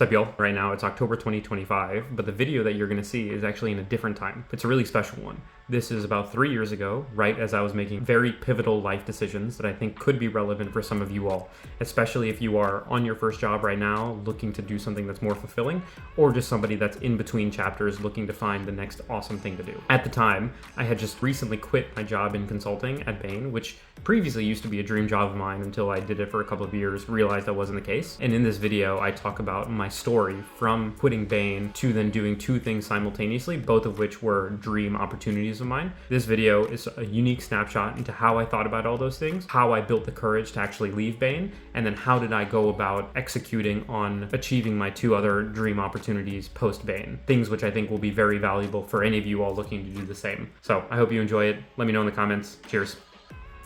What's up, y'all? Right now it's October 2025, but the video that you're going to see is actually in a different time. It's a really special one. This is about 3 years ago, right as I was making very pivotal life decisions that I think could be relevant for some of you all, especially if you are on your first job right now, looking to do something that's more fulfilling, or just somebody that's in between chapters looking to find the next awesome thing to do. At the time, I had just recently quit my job in consulting at Bain, which previously used to be a dream job of mine until I did it for a couple of years, realized that wasn't the case. And in this video, I talk about my story from quitting Bain to then doing two things simultaneously, both of which were dream opportunities of mine. This video is a unique snapshot into how I thought about all those things, how I built the courage to actually leave Bain, and then how did I go about executing on achieving my two other dream opportunities post Bain. Things which I think will be very valuable for any of you all looking to do the same. So I hope you enjoy it. Let me know in the comments. Cheers.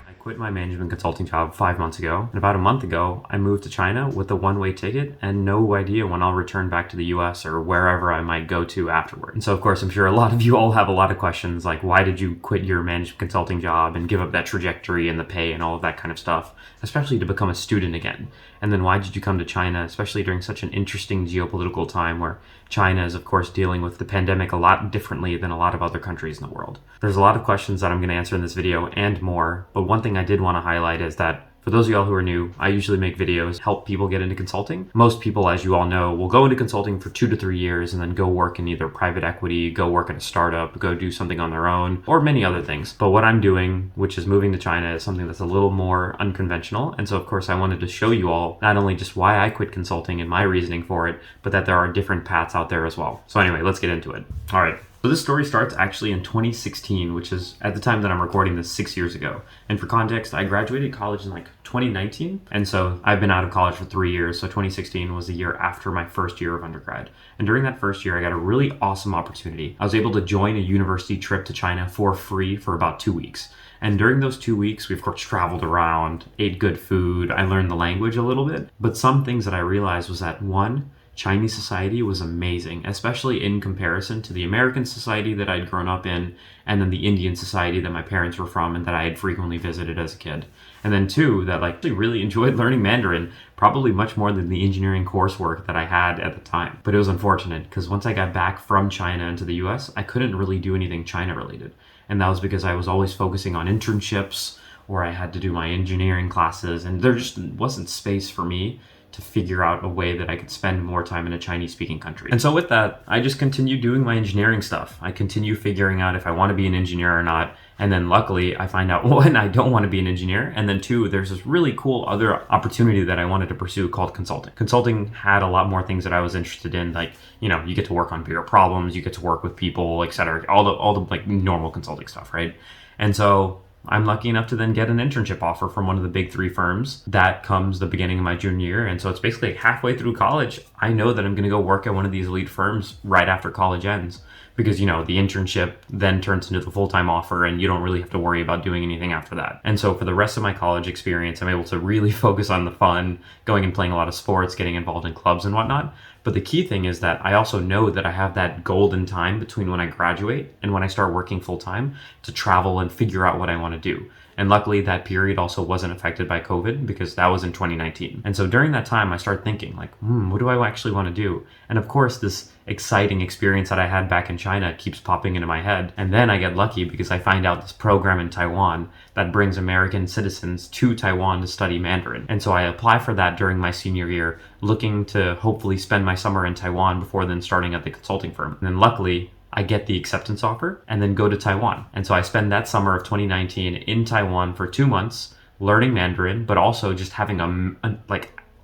I quit my management consulting job 5 months ago, and about a month ago, I moved to China with a one-way ticket and no idea when I'll return back to the US or wherever I might go to afterward. And so, of course, I'm sure a lot of you all have a lot of questions like, why did you quit your management consulting job and give up that trajectory and the pay and all of that kind of stuff, especially to become a student again? And then why did you come to China, especially during such an interesting geopolitical time where China is, of course, dealing with the pandemic a lot differently than a lot of other countries in the world? There's a lot of questions that I'm going to answer in this video and more, but one thing I did want to highlight is that for those of y'all who are new, I usually make videos help people get into consulting. Most people, as you all know, will go into consulting for 2 to 3 years and then go work in either private equity, go work at a startup, go do something on their own, or many other things. But what I'm doing, which is moving to China, is something that's a little more unconventional. And so, of course, I wanted to show you all not only just why I quit consulting and my reasoning for it, but that there are different paths out there as well. So anyway, let's get into it. All right. So this story starts actually in 2016, which is at the time that I'm recording this 6 years ago. And for context, I graduated college in like 2019. And so I've been out of college for 3 years. So 2016 was the year after my first year of undergrad. And during that first year, I got a really awesome opportunity. I was able to join a university trip to China for free for about 2 weeks. And during those 2 weeks, we of course traveled around, ate good food. I learned the language a little bit. But some things that I realized was that one, Chinese society was amazing, especially in comparison to the American society that I'd grown up in, and then the Indian society that my parents were from and that I had frequently visited as a kid. And then two, that I really enjoyed learning Mandarin, probably much more than the engineering coursework that I had at the time. But it was unfortunate because once I got back from China into the US, I couldn't really do anything China related. And that was because I was always focusing on internships, or I had to do my engineering classes, and there just wasn't space for me to figure out a way that I could spend more time in a Chinese-speaking country. And so with that, I just continued doing my engineering stuff. I continue figuring out if I want to be an engineer or not. And then luckily, I find out, one, I don't want to be an engineer. And then two, there's this really cool other opportunity that I wanted to pursue called consulting. Consulting had a lot more things that I was interested in. Like, you know, you get to work on bigger problems, you get to work with people, et cetera, all the like normal consulting stuff, right? And so I'm lucky enough to then get an internship offer from one of the big 3 firms. That comes the beginning of my junior year. And so it's basically halfway through college, I know that I'm going to go work at one of these elite firms right after college ends. Because, you know, the internship then turns into the full-time offer and you don't really have to worry about doing anything after that. And so for the rest of my college experience, I'm able to really focus on the fun, going and playing a lot of sports, getting involved in clubs and whatnot. But the key thing is that I also know that I have that golden time between when I graduate and when I start working full-time to travel and figure out what I want to do. And luckily, that period also wasn't affected by COVID because that was in 2019. And so during that time, I started thinking like, what do I actually want to do? And of course, this exciting experience that I had back in China keeps popping into my head. And then I get lucky because I find out this program in Taiwan that brings American citizens to Taiwan to study Mandarin. And so I apply for that during my senior year, looking to hopefully spend my summer in Taiwan before then starting at the consulting firm. And then luckily, I get the acceptance offer and then go to Taiwan. And so I spend that summer of 2019 in Taiwan for 2 months learning Mandarin, but also just having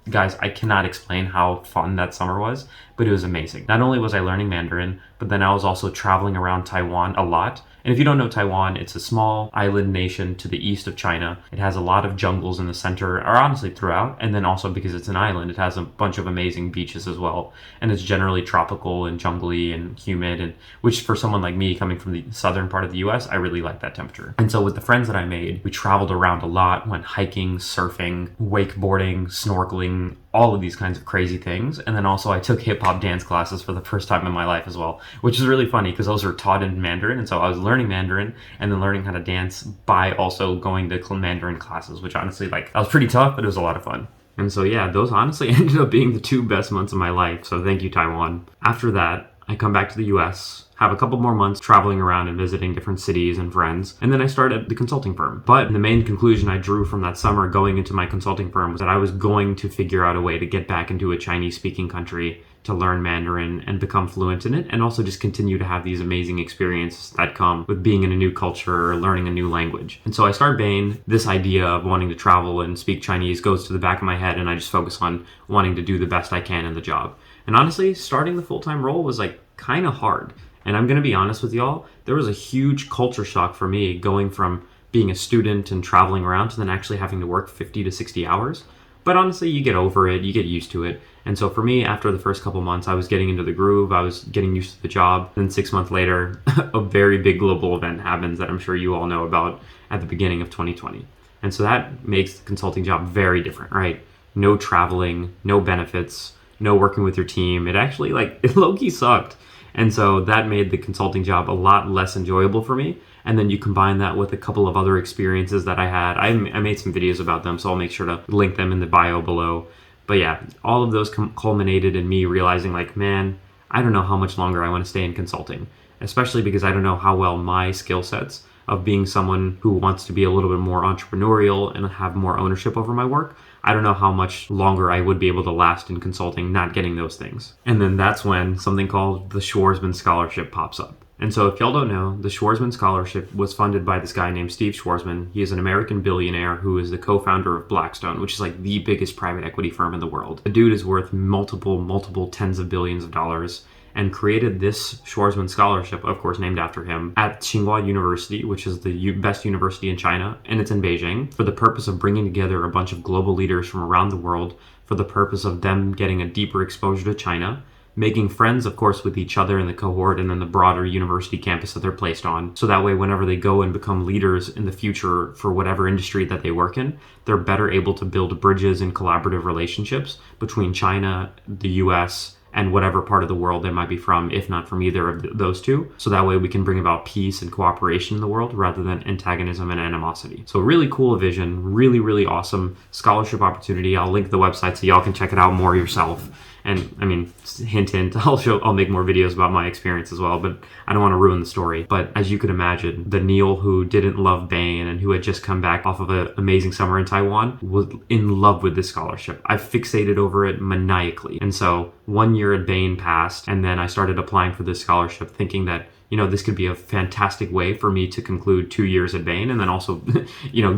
guys, I cannot explain how fun that summer was, but it was amazing. Not only was I learning Mandarin, but then I was also traveling around Taiwan a lot. And if you don't know Taiwan, it's a small island nation to the east of China. It has a lot of jungles in the center, or honestly throughout. And then also because it's an island, it has a bunch of amazing beaches as well. And it's generally tropical and jungly and humid, and which for someone like me coming from the southern part of the US, I really like that temperature. And so with the friends that I made, we traveled around a lot, went hiking, surfing, wakeboarding, snorkeling, all of these kinds of crazy things. And then also I took hip hop dance classes for the first time in my life as well, which is really funny because those are taught in Mandarin. And so I was learning Mandarin and then learning how to dance by also going to Mandarin classes, which honestly, like, that was pretty tough, but it was a lot of fun. And so yeah, those honestly ended up being the 2 best months of my life. So thank you, Taiwan. After that, I come back to the US, have a couple more months traveling around and visiting different cities and friends, and then I started the consulting firm. But the main conclusion I drew from that summer going into my consulting firm was that I was going to figure out a way to get back into a Chinese-speaking country to learn Mandarin and become fluent in it, and also just continue to have these amazing experiences that come with being in a new culture or learning a new language. And so I start Bain. This idea of wanting to travel and speak Chinese goes to the back of my head, and I just focus on wanting to do the best I can in the job. And honestly, starting the full-time role was like kind of hard. And I'm going to be honest with y'all, there was a huge culture shock for me going from being a student and traveling around to then actually having to work 50 to 60 hours. But honestly, you get over it, you get used to it. And so for me, after the first couple months, I was getting into the groove, I was getting used to the job. Then 6 months later, a very big global event happens that I'm sure you all know about at the beginning of 2020. And so that makes the consulting job very different, right? No traveling, no benefits, no working with your team. It actually, it low-key sucked. And so that made the consulting job a lot less enjoyable for me. And then you combine that with a couple of other experiences that I had. I made some videos about them, so I'll make sure to link them in the bio below. But yeah, all of those culminated in me realizing man, I don't know how much longer I want to stay in consulting, especially because I don't know how well my skill sets of being someone who wants to be a little bit more entrepreneurial and have more ownership over my work, I don't know how much longer I would be able to last in consulting not getting those things. And then that's when something called the Schwarzman Scholarship pops up. And so if y'all don't know, the Schwarzman Scholarship was funded by this guy named Steve Schwarzman. He is an American billionaire who is the co-founder of Blackstone, which is the biggest private equity firm in the world. The dude is worth multiple tens of billions of dollars, and created this Schwarzman Scholarship, of course named after him, at Tsinghua University, which is the best university in China, and it's in Beijing, for the purpose of bringing together a bunch of global leaders from around the world for the purpose of them getting a deeper exposure to China, making friends, of course, with each other in the cohort and then the broader university campus that they're placed on. So that way, whenever they go and become leaders in the future for whatever industry that they work in, they're better able to build bridges and collaborative relationships between China, the US, and whatever part of the world they might be from, if not from either of those two. So that way we can bring about peace and cooperation in the world rather than antagonism and animosity. So really cool vision, really awesome scholarship opportunity. I'll link the website so y'all can check it out more yourself. And I mean, hint, I'll make more videos about my experience as well, but I don't want to ruin the story. But as you could imagine, the Neil who didn't love Bain and who had just come back off of an amazing summer in Taiwan was in love with this scholarship. I fixated over it maniacally. And so 1 year at Bain passed, and then I started applying for this scholarship thinking that this could be a fantastic way for me to conclude 2 years at Bain and then also,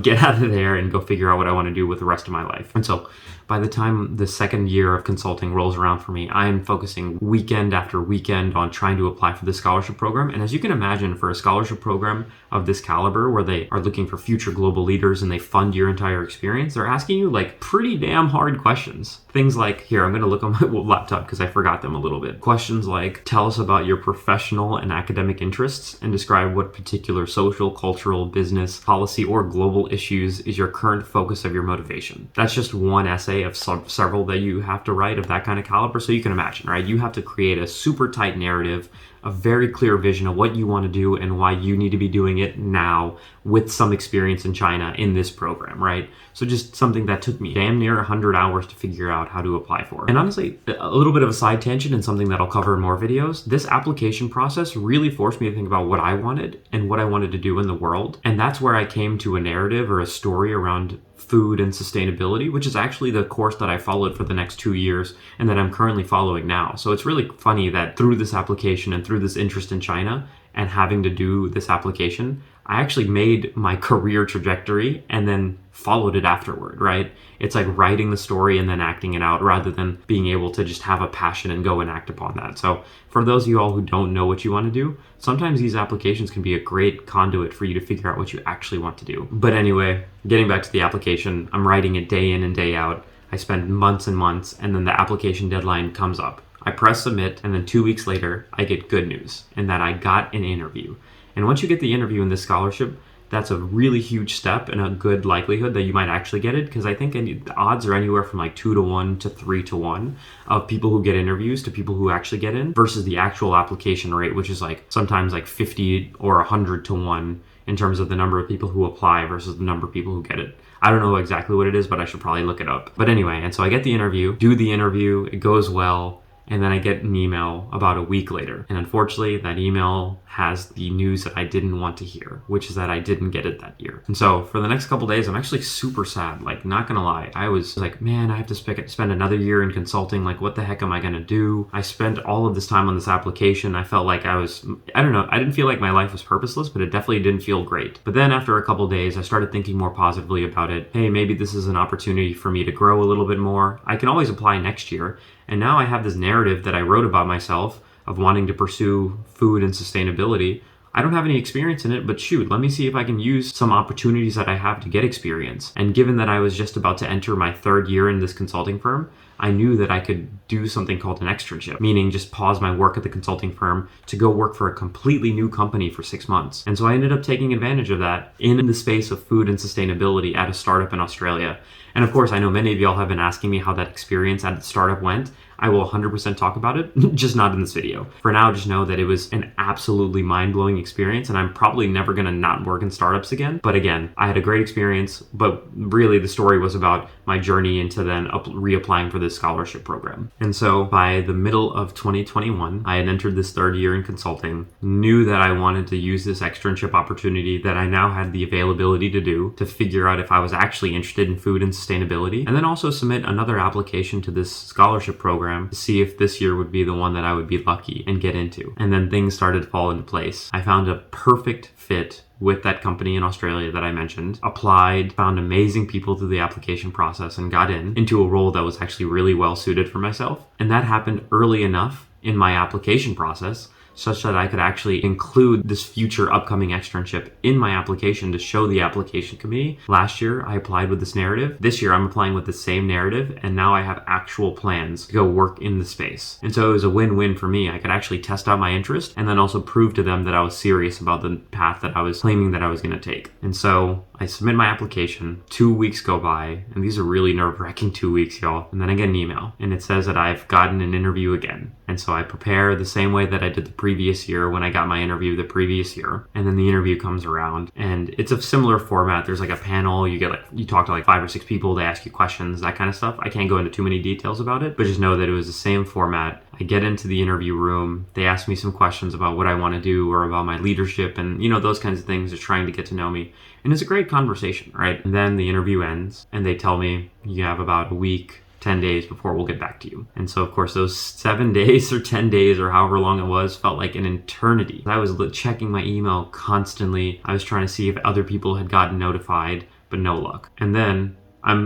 get out of there and go figure out what I want to do with the rest of my life. And so by the time the second year of consulting rolls around for me, I am focusing weekend after weekend on trying to apply for the scholarship program. And as you can imagine, for a scholarship program of this caliber, where they are looking for future global leaders and they fund your entire experience, they're asking you pretty damn hard questions. Things like, here, I'm going to look on my laptop because I forgot them a little bit. Questions like, tell us about your professional and academic interests and describe what particular social, cultural, business, policy, or global issues is your current focus of your motivation. That's just one essay of several that you have to write of that kind of caliber. So you can imagine, right? You have to create a super tight narrative, a very clear vision of what you want to do and why you need to be doing it now with some experience in China in this program, right? So just something that took me damn near 100 hours to figure out how to apply for. And honestly, a little bit of a side tangent and something that I'll cover in more videos, this application process really forced me to think about what I wanted and what I wanted to do in the world. And that's where I came to a narrative or a story around food and sustainability, which is actually the course that I followed for the next 2 years and that I'm currently following now. So it's really funny that through this application and through this interest in China and having to do this application, I actually made my career trajectory and then followed it afterward, right? It's like writing the story and then acting it out rather than being able to just have a passion and go and act upon that. So for those of you all who don't know what you want to do, sometimes these applications can be a great conduit for you to figure out what you actually want to do. But anyway, getting back to the application, I'm writing it day in and day out. I spend months and months, and then the application deadline comes up. I press submit, and then 2 weeks later, I get good news, and that I got an interview. And once you get the interview in this scholarship, that's a really huge step and a good likelihood that you might actually get it, because I think the odds are anywhere from like 2 to 1 to 3 to 1 of people who get interviews to people who actually get in, versus the actual application rate, which is like sometimes like 50 or 100 to 1 in terms of the number of people who apply versus the number of people who get it. I don't know exactly what it is, but I should probably look it up. But anyway, and so I get the interview, do the interview, it goes well, and then I get an email about a week later. And unfortunately, that email has the news that I didn't want to hear, which is that I didn't get it that year. And so for the next couple days, I'm actually super sad. Like, not gonna lie, I was like, man, I have to spend another year in consulting. Like, what the heck am I gonna do? I spent all of this time on this application. I felt like I don't know, I didn't feel like my life was purposeless, but it definitely didn't feel great. But then after a couple days, I started thinking more positively about it. Hey, maybe this is an opportunity for me to grow a little bit more. I can always apply next year. And now I have this narrative that I wrote about myself of wanting to pursue food and sustainability. I don't have any experience in it, but shoot, let me see if I can use some opportunities that I have to get experience. And given that I was just about to enter my 3rd year in this consulting firm, I knew that I could do something called an externship, meaning just pause my work at the consulting firm to go work for a completely new company for 6 months. And so I ended up taking advantage of that in the space of food and sustainability at a startup in Australia. And of course, I know many of y'all have been asking me how that experience at the startup went. I will 100% talk about it, just not in this video. For now, just know that it was an absolutely mind-blowing experience, and I'm probably never gonna not work in startups again. But again, I had a great experience, but really the story was about my journey into then reapplying for this scholarship program. And so by the middle of 2021, I had entered this 3rd year in consulting, knew that I wanted to use this externship opportunity that I now had the availability to do to figure out if I was actually interested in food and sustainability, and then also submit another application to this scholarship program to see if this year would be the one that I would be lucky and get into. And then things started to fall into place. I found a perfect fit with that company in Australia that I mentioned, applied, found amazing people through the application process, and got into a role that was actually really well suited for myself. And that happened early enough in my application process such that I could actually include this future upcoming externship in my application to show the application committee. Last year, I applied with this narrative. This year, I'm applying with the same narrative, and now I have actual plans to go work in the space. And so it was a win-win for me. I could actually test out my interest and then also prove to them that I was serious about the path that I was claiming that I was going to take. And so I submit my application, 2 weeks go by, and these are really nerve-wracking 2 weeks, y'all. And then I get an email, and it says that I've gotten an interview again. And so I prepare the same way that I did the previous year when I got my interview the previous year. And then the interview comes around, and it's a similar format. There's like a panel, you talk to like 5 or 6 people, they ask you questions, that kind of stuff. I can't go into too many details about it, but just know that it was the same format. I get into the interview room, they ask me some questions about what I want to do or about my leadership and, those kinds of things, just trying to get to know me. And it's a great conversation, right? And then the interview ends, and they tell me you have about a week, 10 days before we'll get back to you. And so, of course, those 7 days or 10 days or however long it was felt like an eternity. I was checking my email constantly. I was trying to see if other people had gotten notified, but no luck. And then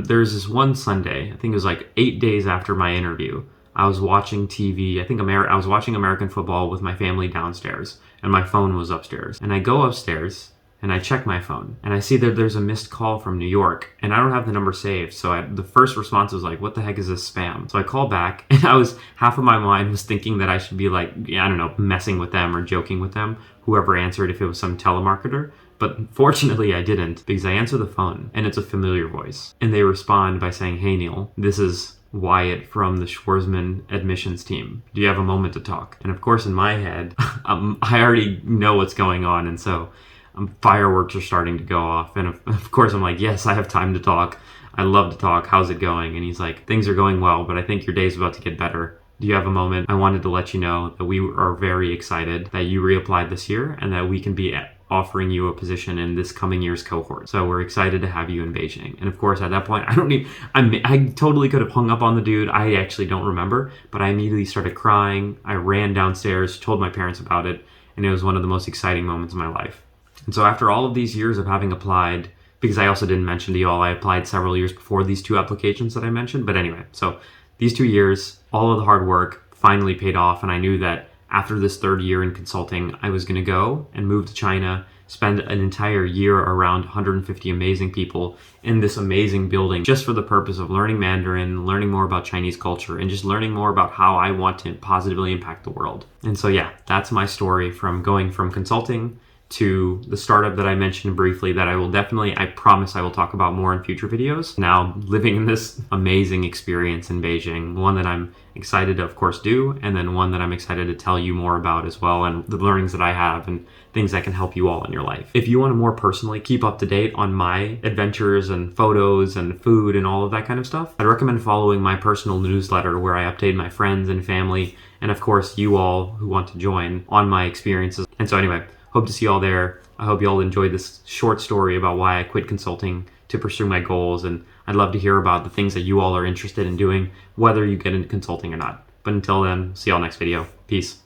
there's this one Sunday, I think it was like 8 days after my interview, I was watching TV. I was watching American football with my family downstairs, and my phone was upstairs. And I go upstairs, and I check my phone, and I see that there's a missed call from New York, and I don't have the number saved. So the first response was like, what the heck is this, spam? So I call back, and half of my mind was thinking that I should be like, I don't know, messing with them or joking with them, whoever answered, if it was some telemarketer. But fortunately I didn't, because I answer the phone, and it's a familiar voice. And they respond by saying, hey Neil, this is Wyatt from the Schwarzman admissions team. Do you have a moment to talk? And of course in my head, I already know what's going on, and so fireworks are starting to go off. And of course I'm like, yes, I have time to talk. I love to talk. How's it going? And he's like, things are going well, but I think your day's about to get better. Do you have a moment? I wanted to let you know that we are very excited that you reapplied this year and that we can be offering you a position in this coming year's cohort. So we're excited to have you in Beijing. And of course, at that point, I totally could have hung up on the dude. I actually don't remember, but I immediately started crying. I ran downstairs, told my parents about it, and it was one of the most exciting moments of my life. And so after all of these years of having applied, because I also didn't mention to y'all, I applied several years before these 2 applications that I mentioned. But anyway, so these 2 years, all of the hard work finally paid off. And I knew that after this 3rd year in consulting, I was going to go and move to China, spend an entire year around 150 amazing people in this amazing building just for the purpose of learning Mandarin, learning more about Chinese culture, and just learning more about how I want to positively impact the world. And so yeah, that's my story from going from consulting to the startup that I mentioned briefly that I promise I will talk about more in future videos. Now living in this amazing experience in Beijing, one that I'm excited to of course do, and then one that I'm excited to tell you more about as well, and the learnings that I have and things that can help you all in your life. If you want to more personally keep up to date on my adventures and photos and food and all of that kind of stuff, I'd recommend following my personal newsletter where I update my friends and family, and of course you all who want to join, on my experiences. And so anyway, hope to see you all there. I hope you all enjoyed this short story about why I quit consulting to pursue my goals, and I'd love to hear about the things that you all are interested in doing, whether you get into consulting or not. But until then, see y'all next video. Peace.